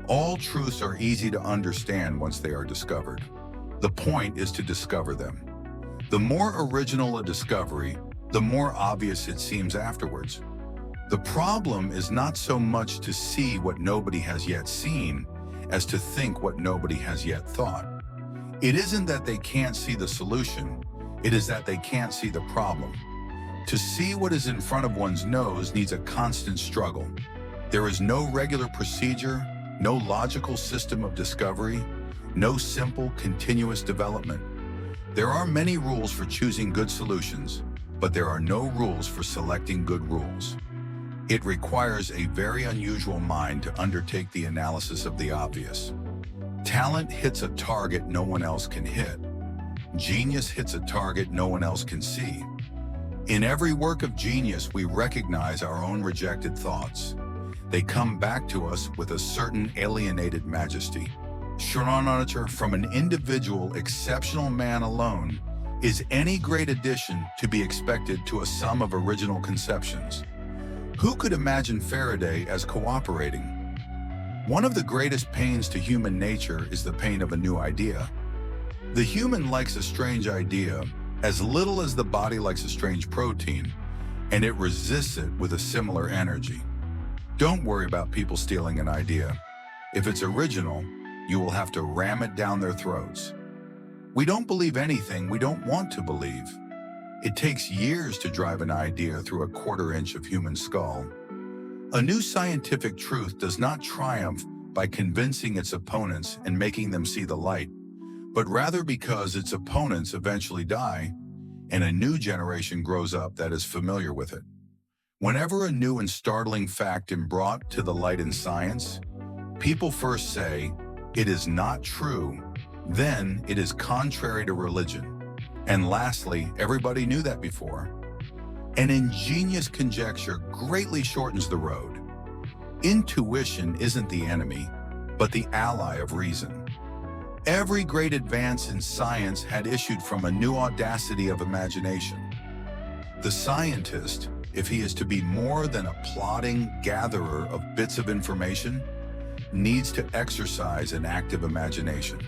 All truths are easy to understand once they are discovered. The point is to discover them. The more original a discovery, the more obvious it seems afterwards. The problem is not so much to see what nobody has yet seen as to think what nobody has yet thought. It isn't that they can't see the solution, it is that they can't see the problem. To see what is in front of one's nose needs a constant struggle. There is no regular procedure, no logical system of discovery, no simple, continuous development. There are many rules for choosing good solutions, but there are no rules for selecting good rules. It requires a very unusual mind to undertake the analysis of the obvious. Talent hits a target no one else can hit. Genius hits a target no one else can see. In every work of genius, we recognize our own rejected thoughts. They come back to us with a certain alienated majesty. From an individual, exceptional man alone, is any great addition to be expected to a sum of original conceptions. Who could imagine Faraday as cooperating? One of the greatest pains to human nature is the pain of a new idea. The human likes a strange idea as little as the body likes a strange protein, and it resists it with a similar energy. Don't worry about people stealing an idea. If it's original, you will have to ram it down their throats. We don't believe anything we don't want to believe. It takes years to drive an idea through a quarter-inch of human skull. A new scientific truth does not triumph by convincing its opponents and making them see the light, but rather because its opponents eventually die and a new generation grows up that is familiar with it. Whenever a new and startling fact is brought to the light in science, people first say, "It is not true," then it is contrary to religion. And lastly, everybody knew that before. An ingenious conjecture greatly shortens the road. Intuition isn't the enemy, but the ally of reason. Every great advance in science had issued from a new audacity of imagination. The scientist, if he is to be more than a plodding gatherer of bits of information, needs to exercise an active imagination.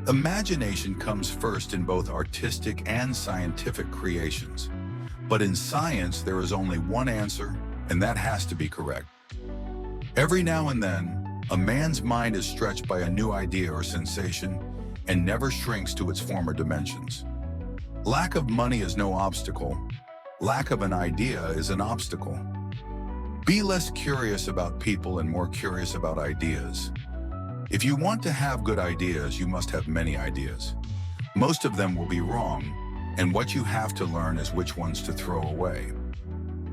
Imagination comes first in both artistic and scientific creations. But in science, there is only one answer, and that has to be correct. Every now and then, a man's mind is stretched by a new idea or sensation and never shrinks to its former dimensions. Lack of money is no obstacle. Lack of an idea is an obstacle. Be less curious about people and more curious about ideas. If you want to have good ideas, you must have many ideas. Most of them will be wrong, and what you have to learn is which ones to throw away.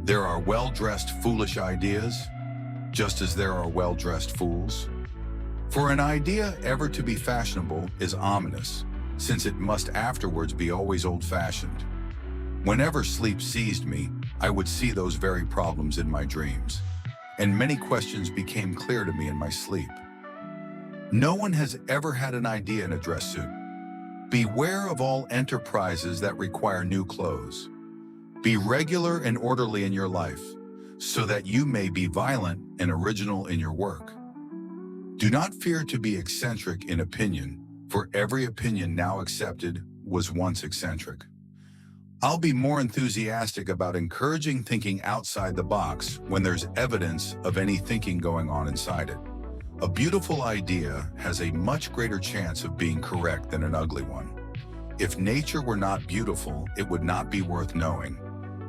There are well-dressed foolish ideas, just as there are well-dressed fools. For an idea ever to be fashionable is ominous, since it must afterwards be always old-fashioned. Whenever sleep seized me, I would see those very problems in my dreams, and many questions became clear to me in my sleep. No one has ever had an idea in a dress suit. Beware of all enterprises that require new clothes. Be regular and orderly in your life, so that you may be violent and original in your work. Do not fear to be eccentric in opinion, for every opinion now accepted was once eccentric. I'll be more enthusiastic about encouraging thinking outside the box when there's evidence of any thinking going on inside it. A beautiful idea has a much greater chance of being correct than an ugly one. If nature were not beautiful, it would not be worth knowing,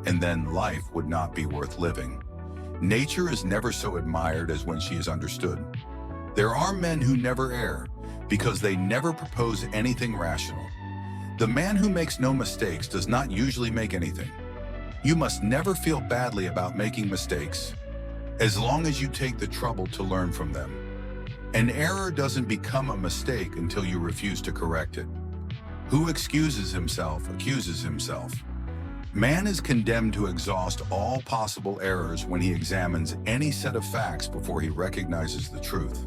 and then life would not be worth living. Nature is never so admired as when she is understood. There are men who never err, because they never propose anything rational. The man who makes no mistakes does not usually make anything. You must never feel badly about making mistakes, as long as you take the trouble to learn from them. An error doesn't become a mistake until you refuse to correct it. Who excuses himself accuses himself. Man is condemned to exhaust all possible errors when he examines any set of facts before he recognizes the truth.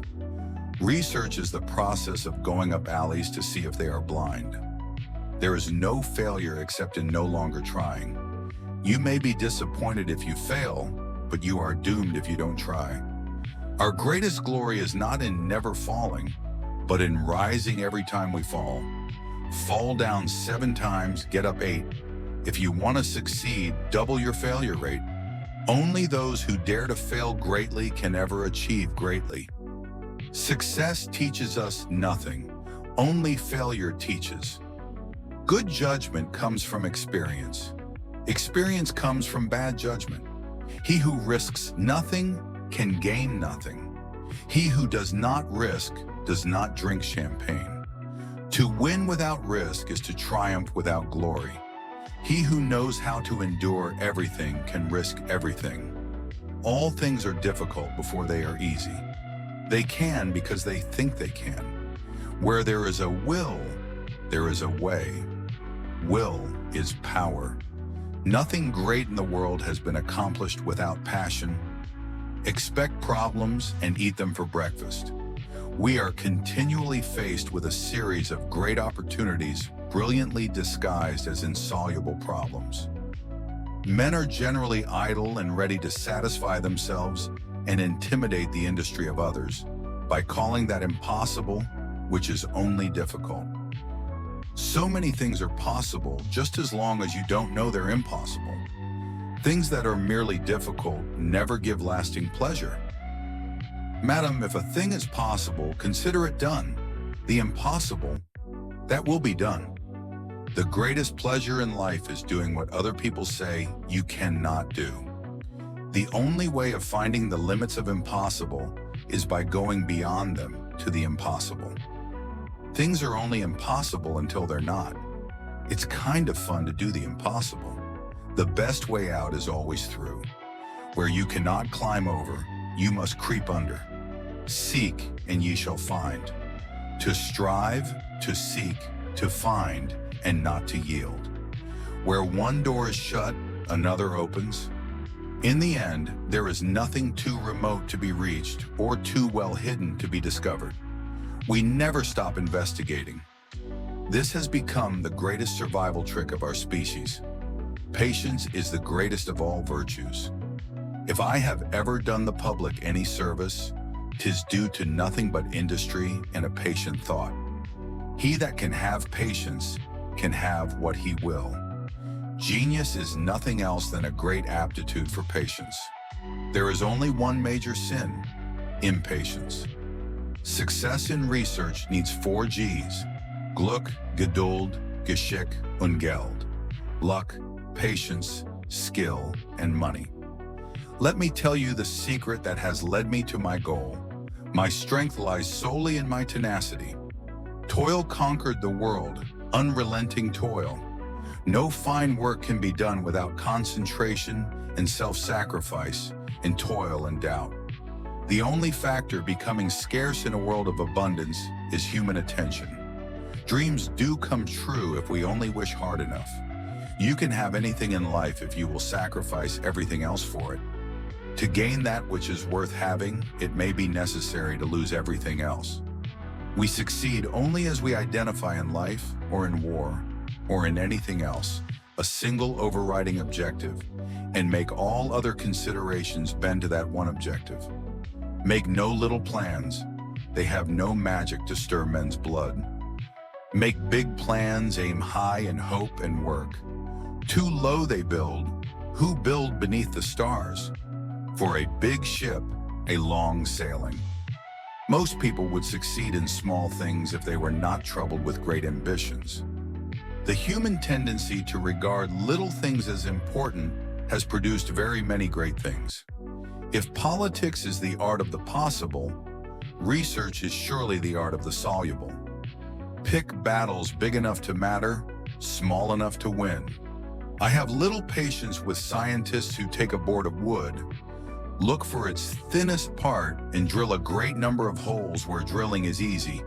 Research is the process of going up alleys to see if they are blind. There is no failure except in no longer trying. You may be disappointed if you fail, but you are doomed if you don't try. Our greatest glory is not in never falling, but in rising every time we fall. Fall down 7 times, get up 8. If you want to succeed, double your failure rate. Only those who dare to fail greatly can ever achieve greatly. Success teaches us nothing. Only failure teaches. Good judgment comes from experience. Experience comes from bad judgment. He who risks nothing can gain nothing. He who does not risk does not drink champagne. To win without risk is to triumph without glory. He who knows how to endure everything can risk everything. All things are difficult before they are easy. They can because they think they can. Where there is a will, there is a way. Will is power. Nothing great in the world has been accomplished without passion. Expect problems and eat them for breakfast. We are continually faced with a series of great opportunities brilliantly disguised as insoluble problems. Men are generally idle and ready to satisfy themselves and intimidate the industry of others by calling that impossible, which is only difficult. So many things are possible just as long as you don't know they're impossible. Things that are merely difficult never give lasting pleasure. Madam, if a thing is possible, consider it done. The impossible, that will be done. The greatest pleasure in life is doing what other people say you cannot do. The only way of finding the limits of impossible is by going beyond them to the impossible. Things are only impossible until they're not. It's kind of fun to do the impossible. The best way out is always through. Where you cannot climb over, you must creep under. Seek, and ye shall find. To strive, to seek, to find, and not to yield. Where one door is shut, another opens. In the end, there is nothing too remote to be reached or too well hidden to be discovered. We never stop investigating. This has become the greatest survival trick of our species. Patience is the greatest of all virtues. If I have ever done the public any service, 'tis due to nothing but industry and a patient thought. He that can have patience can have what he will. Genius is nothing else than a great aptitude for patience. There is only one major sin: impatience. Success in research needs 4 G's: Glück, Geduld, Geschick, und Geld. Luck, patience, skill, and money. Let me tell you the secret that has led me to my goal. My strength lies solely in my tenacity. Toil conquered the world, unrelenting toil. No fine work can be done without concentration and self-sacrifice and toil and doubt. The only factor becoming scarce in a world of abundance is human attention. Dreams do come true if we only wish hard enough. You can have anything in life if you will sacrifice everything else for it. To gain that which is worth having, it may be necessary to lose everything else. We succeed only as we identify in life or in war or in anything else a single overriding objective and make all other considerations bend to that one objective. Make no little plans. They have no magic to stir men's blood. Make big plans, aim high and hope and work. Too low they build. Who build beneath the stars? For a big ship, a long sailing. Most people would succeed in small things if they were not troubled with great ambitions. The human tendency to regard little things as important has produced very many great things. If politics is the art of the possible, research is surely the art of the soluble. Pick battles big enough to matter, small enough to win. I have little patience with scientists who take a board of wood, look for its thinnest part, and drill a great number of holes where drilling is easy,